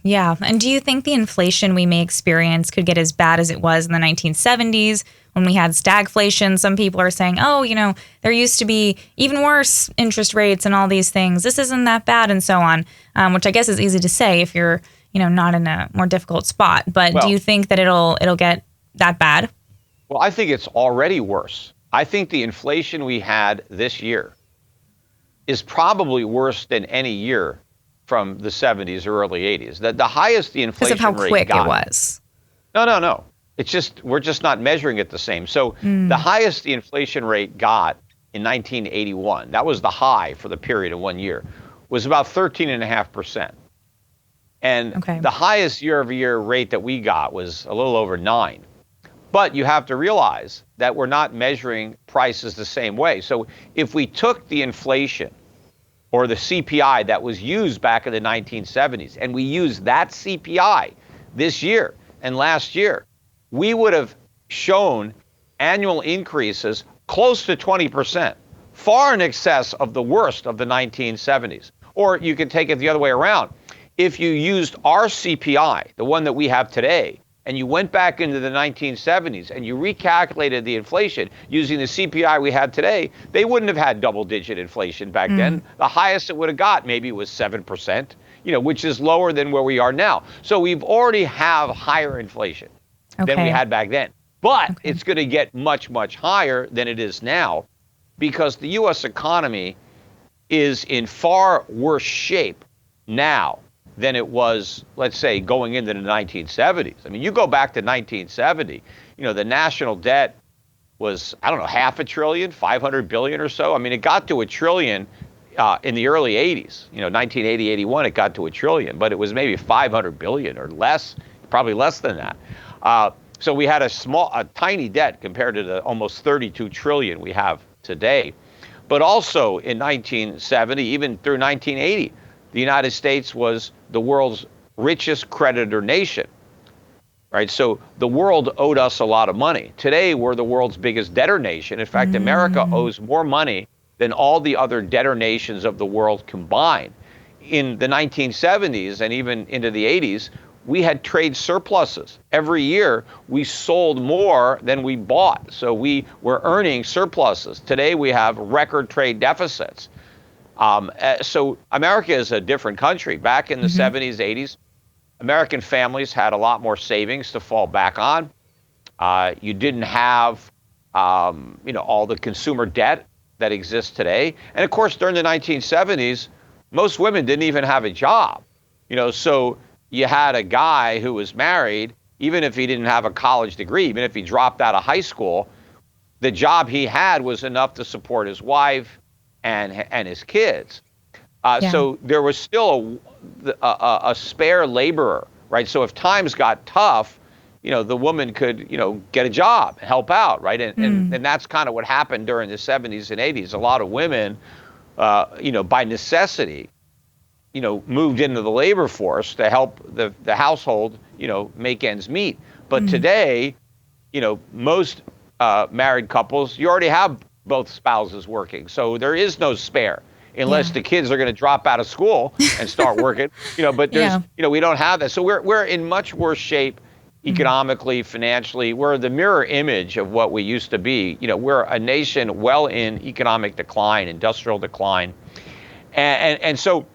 Yeah. And do you think the inflation we may experience could get as bad as it was in the 1970s when we had stagflation? Some people are saying, oh, there used to be even worse interest rates and all these things. This isn't that bad and so on, which I guess is easy to say if you're, not in a more difficult spot. But do you think that it'll get that bad? Well, I think it's already worse. I think the inflation we had this year is probably worse than any year from the 70s or early 80s. The highest the inflation rate got. Because of how quick it was. No. It's just, we're just not measuring it the same. So the highest the inflation rate got in 1981, that was the high for the period of 1 year, was about 13.5%. And the highest year-over-year rate that we got was a little over 9. But you have to realize that we're not measuring prices the same way. So if we took the inflation or the CPI that was used back in the 1970s, and we use that CPI this year and last year, we would have shown annual increases close to 20%, far in excess of the worst of the 1970s. Or you can take it the other way around. If you used our CPI, the one that we have today, and you went back into the 1970s and you recalculated the inflation using the CPI we had today, they wouldn't have had double-digit inflation back then. The highest it would have got maybe was 7%, which is lower than where we are now. So we've already have higher inflation than we had back then. But it's going to get much, much higher than it is now because the U.S. economy is in far worse shape now than it was, let's say, going into the 1970s. I mean, you go back to 1970, the national debt was, $500 billion, 500 billion or so. I mean, it got to $1 trillion in the early 80s. 1980, 81, it got to $1 trillion, but it was maybe 500 billion or less, probably less than that. So we had a tiny debt compared to the almost 32 trillion we have today. But also in 1970, even through 1980, the United States was the world's richest creditor nation, right? So the world owed us a lot of money. Today, we're the world's biggest debtor nation. In fact, America owes more money than all the other debtor nations of the world combined. In the 1970s and even into the 80s, we had trade surpluses. Every year, we sold more than we bought. So we were earning surpluses. Today, we have record trade deficits. So America is a different country. Back in the 70s, 80s, American families had a lot more savings to fall back on. You didn't have, all the consumer debt that exists today. And of course, during the 1970s, most women didn't even have a job. So you had a guy who was married, even if he didn't have a college degree, even if he dropped out of high school, the job he had was enough to support his wife and his kids. So there was still a spare laborer, right? So if times got tough, the woman could, get a job, help out, right? And that's kind of what happened during the 70s and 80s. A lot of women, by necessity, moved into the labor force to help the household, make ends meet. But today, most married couples, you already have both spouses working. So there is no spare unless the kids are going to drop out of school and start working, but there's, we don't have that. So we're in much worse shape economically, financially. We're the mirror image of what we used to be. We're a nation well in economic decline, industrial decline. And so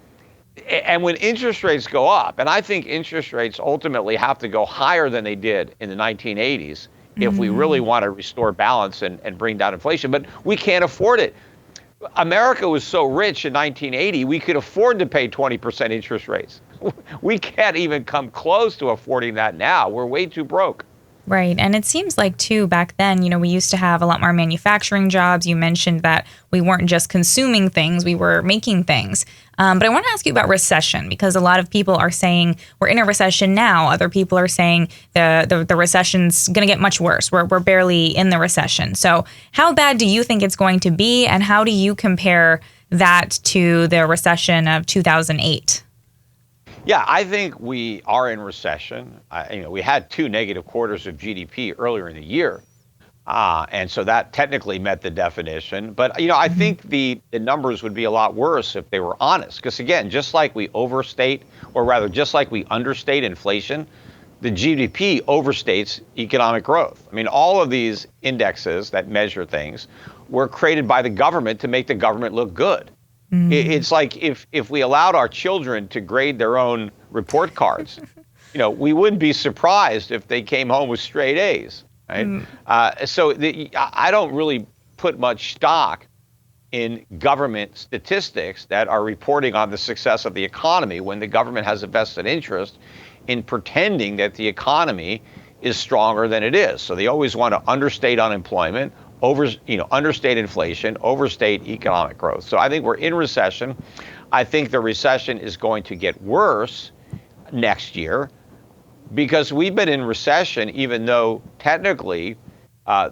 when interest rates go up, and I think interest rates ultimately have to go higher than they did in the 1980s, if we really want to restore balance and bring down inflation. But we can't afford it. America was so rich in 1980, we could afford to pay 20% interest rates. We can't even come close to affording that now. We're way too broke. Right. And it seems like, too, back then, we used to have a lot more manufacturing jobs. You mentioned that we weren't just consuming things, we were making things. But I want to ask you about recession, because a lot of people are saying we're in a recession now. Other people are saying the recession's going to get much worse. We're barely in the recession. So how bad do you think it's going to be? And how do you compare that to the recession of 2008? Yeah, I think we are in recession. We had 2 negative quarters of GDP earlier in the year. And so that technically met the definition. But, I think the numbers would be a lot worse if they were honest. Because, again, just like we overstate, or rather, just like we understate inflation, the GDP overstates economic growth. I mean, all of these indexes that measure things were created by the government to make the government look good. It's like if we allowed our children to grade their own report cards, we wouldn't be surprised if they came home with straight A's. Right? I don't really put much stock in government statistics that are reporting on the success of the economy when the government has a vested interest in pretending that the economy is stronger than it is. So they always want to understate unemployment, understate inflation, overstate economic growth. So I think we're in recession. I think the recession is going to get worse next year, because we've been in recession, even though technically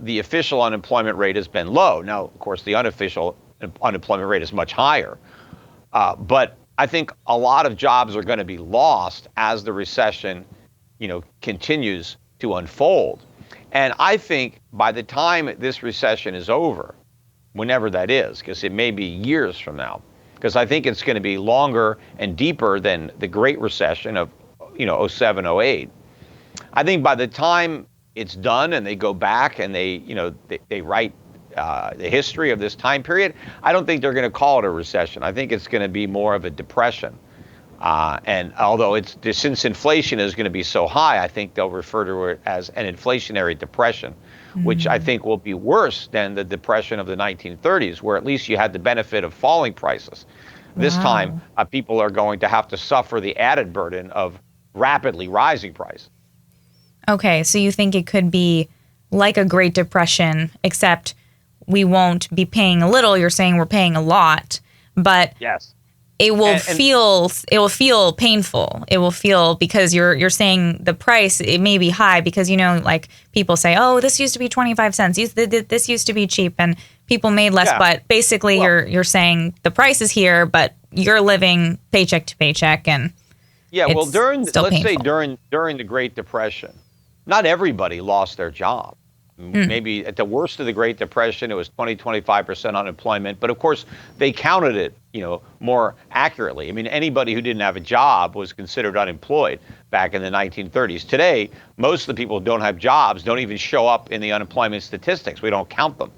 the official unemployment rate has been low. Now, of course, the unofficial unemployment rate is much higher. But I think a lot of jobs are going to be lost as the recession, continues to unfold. And I think by the time this recession is over, whenever that is, because it may be years from now, because I think it's going to be longer and deeper than the Great Recession of 07, 08. I think by the time it's done and they go back and they write the history of this time period, I don't think they're going to call it a recession. I think it's going to be more of a depression. And although since inflation is going to be so high, I think they'll refer to it as an inflationary depression, which I think will be worse than the depression of the 1930s, where at least you had the benefit of falling prices. This time, people are going to have to suffer the added burden of rapidly rising prices. Okay, so you think it could be like a Great Depression, except we won't be paying a little. You're saying we're paying a lot, but yes, it will feel painful. It will feel, because you're saying the price, it may be high because like people say, oh, this used to be 25 cents. This used to be cheap, and people made less. Yeah. But basically, you're saying the price is here, but you're living paycheck to paycheck, and during the Great Depression, not everybody lost their job. Maybe at the worst of the Great Depression, it was 25% unemployment. But of course, they counted it, more accurately. I mean, anybody who didn't have a job was considered unemployed back in the 1930s. Today, most of the people who don't have jobs don't even show up in the unemployment statistics. We don't count them.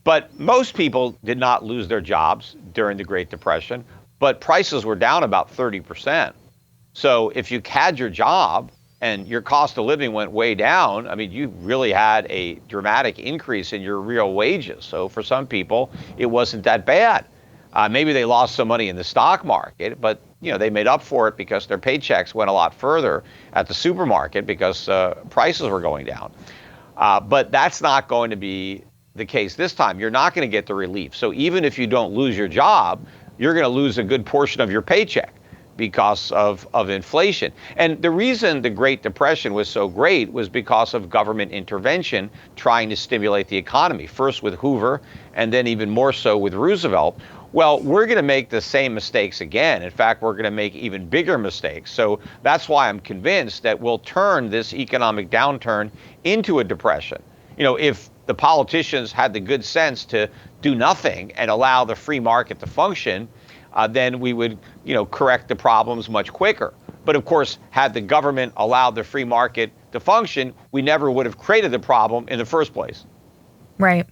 But most people did not lose their jobs during the Great Depression, but prices were down about 30%. So if you had your job and your cost of living went way down, I mean, you really had a dramatic increase in your real wages. So for some people, it wasn't that bad. Maybe they lost some money in the stock market, but they made up for it because their paychecks went a lot further at the supermarket because prices were going down. But that's not going to be the case this time. You're not going to get the relief. So even if you don't lose your job, you're going to lose a good portion of your paycheck because of inflation. And the reason the Great Depression was so great was because of government intervention trying to stimulate the economy, first with Hoover and then even more so with Roosevelt. Well, we're going to make the same mistakes again. In fact, we're going to make even bigger mistakes. So that's why I'm convinced that we'll turn this economic downturn into a depression. If the politicians had the good sense to do nothing and allow the free market to function, then we would, correct the problems much quicker. But of course, had the government allowed the free market to function, we never would have created the problem in the first place. Right.